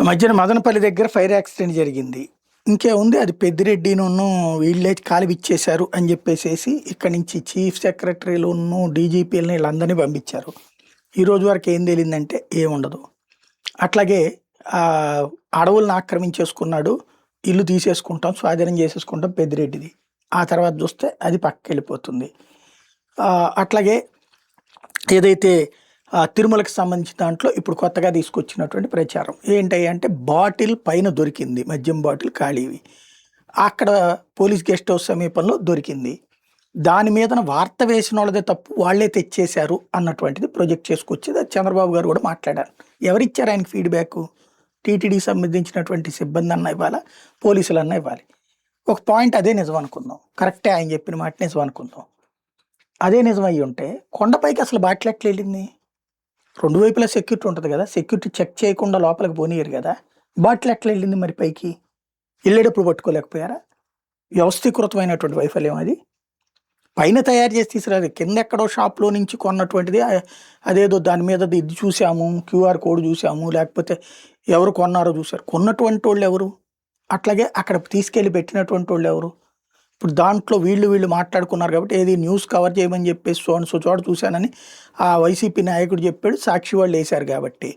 మధ్యన మదనపల్లి దగ్గర fire accident జరిగింది. ఇంకేముంది, అది పెద్దిరెడ్డిను వీళ్ళే కాలివిచ్చేశారు అని చెప్పేసేసి ఇక్కడి నుంచి చీఫ్ సెక్రటరీలును డీజీపీలని వీళ్ళందరినీ పంపించారు. ఈ రోజు వరకు ఏం తేలిందంటే ఏముండదు. అట్లాగే అడవులను ఆక్రమించేసుకున్నాడు, ఇల్లు తీసేసుకుంటాం, స్వాధీనం చేసేసుకుంటాం పెద్దిరెడ్డిది. ఆ తర్వాత చూస్తే అది పక్కకి వెళ్ళిపోతుంది. అట్లాగే ఏదైతే తిరుమలకి సంబంధించిన దాంట్లో ఇప్పుడు కొత్తగా తీసుకొచ్చినటువంటి ప్రచారం ఏంటంటే బాటిల్ పైన దొరికింది, మద్యం బాటిల్ ఖాళీవి అక్కడ పోలీస్ గెస్ట్ హౌస్ సమీపంలో దొరికింది. దాని మీద వార్త వేసిన వాళ్ళదే తప్పు, వాళ్లే తెచ్చేశారు అన్నటువంటిది ప్రొజెక్ట్ చేసుకొచ్చేది. అది చంద్రబాబు గారు కూడా మాట్లాడారు. ఎవరిచ్చారు ఆయనకి ఫీడ్బ్యాక్? టీటీడీ సంబంధించినటువంటి సిబ్బంది అన్న ఇవ్వాలా, పోలీసులు అన్న ఇవ్వాలి. ఒక పాయింట్ అదే నిజం అనుకుందాం, కరెక్టే ఆయన చెప్పిన మాట నిజం అనుకుందాం. అదే నిజం అయ్యి ఉంటే కొండపైకి అసలు బాటిల్ ఎట్లా వెళ్ళింది? రెండు వైపులా సెక్యూరిటీ ఉంటుంది కదా, సెక్యూరిటీ చెక్ చేయకుండా లోపలికి పోనీయరు కదా, బాటిల్ ఎట్లా వెళ్ళింది మరి పైకి? వెళ్ళేటప్పుడు పట్టుకోలేకపోయారా? వ్యవస్థీకృతమైనటువంటి వైఫల్యం అది. పైన తయారు చేసి తీసుకురాదు, కింద ఎక్కడో షాప్లో నుంచి కొన్నటువంటిది. అదేదో దాని మీద ఇది చూసాము, క్యూఆర్ కోడ్ చూసాము, లేకపోతే ఎవరు కొన్నారో చూసారు. కొన్నటువంటి వాళ్ళు ఎవరు? అట్లాగే అక్కడ తీసుకెళ్ళి పెట్టినటువంటి వాళ్ళు ఎవరు? ఇప్పుడు దాంట్లో వీళ్ళు మాట్లాడుకున్నారు కాబట్టి ఏది న్యూస్ కవర్ చేయమని చెప్పేసి సో చోట చూశానని ఆ వైసీపీ నాయకుడు చెప్పాడు, సాక్షి వాళ్ళు వేశారు కాబట్టి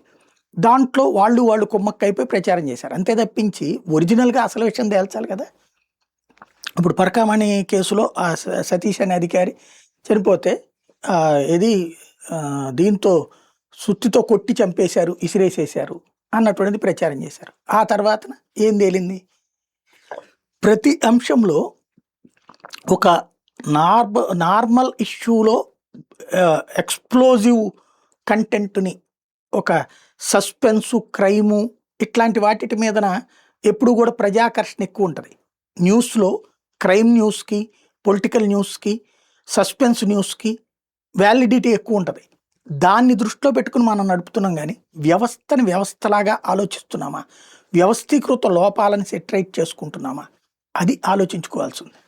దాంట్లో వాళ్ళు కుమ్మక్కైపోయి ప్రచారం చేశారు. అంతే తప్పించి ఒరిజినల్గా అసలు విషయం తేల్చాలి కదా. ఇప్పుడు పరకామణి కేసులో ఆ సతీష్ అనే అధికారి చనిపోతే ఇది దీంతో సుత్తితో కొట్టి చంపేశారు, ఇసిరేసేశారు అన్నటువంటిది ప్రచారం చేశారు. ఆ తర్వాత ఏం తేలింది? ప్రతి అంశంలో ఒక నార్మల్ ఇష్యూలో ఎక్స్ప్లోజివ్ కంటెంట్ని, ఒక సస్పెన్సు, క్రైము ఇట్లాంటి వాటి మీదన ఎప్పుడు కూడా ప్రజాకర్షణ ఎక్కువ ఉంటుంది. న్యూస్లో క్రైమ్ న్యూస్కి, పొలిటికల్ న్యూస్కి, సస్పెన్స్ న్యూస్కి వ్యాలిడిటీ ఎక్కువ ఉంటుంది. దాన్ని దృష్టిలో పెట్టుకుని మనం నడుపుతున్నాం. కానీ వ్యవస్థని వ్యవస్థలాగా ఆలోచిస్తున్నామా, వ్యవస్థీకృత లోపాలను సెటరైట్ చేసుకుంటున్నామా, అది ఆలోచించుకోవాల్సి ఉంది.